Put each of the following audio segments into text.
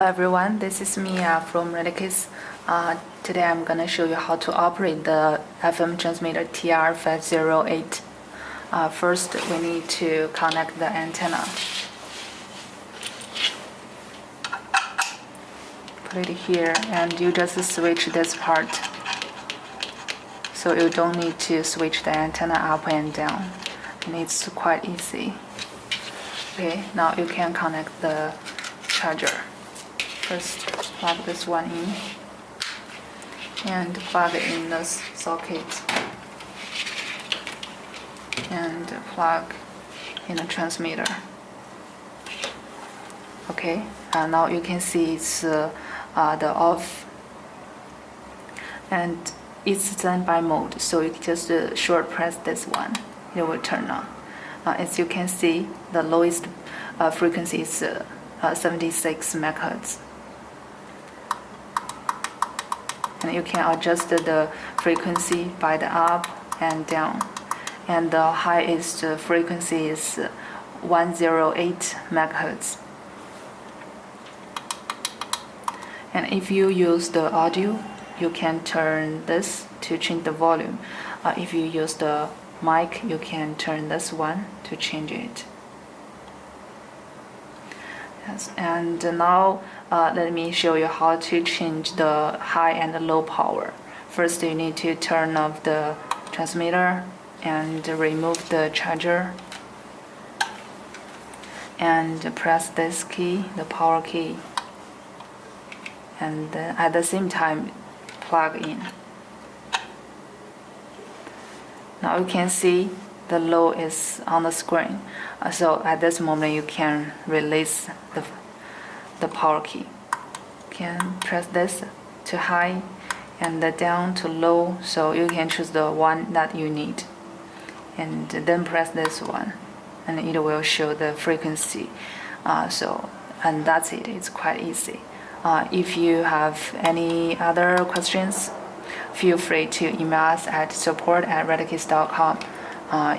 Hello everyone, this is Mia from Retekess. Today I'm going to show you how to operate the FM transmitter TR508. First, we need to connect the antenna. Put it here and you just switch this part. So you don't need to switch the antenna up and down. And it's quite easy. Okay, now you can connect the charger. First, plug this one in and plug it in the socket and plug in the transmitter. Okay, now you can see it's the off and it's standby mode, so you just short press this one, it will turn on. As you can see, the lowest frequency is 76 MHz. And you can adjust the frequency by the up and down. And the highest frequency is 108 MHz. And if you use the audio, you can turn this to change the volume. If you use the mic, you can turn this one to change it. Yes, and now let me show you how to change the high and the low power. First, you need to turn off the transmitter and remove the charger and press this key, the power key, and at the same time plug in. Now you can see the low is on the screen, so at this moment you can release the power key. You can press this to high and down to low, so you can choose the one that you need and then press this one and it will show the frequency. And that's it. It's quite easy. If you have any other questions, feel free to email us at support@retekess.com.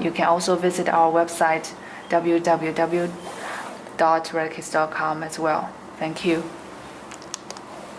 You can also visit our website www.retekess.com as well. Thank you.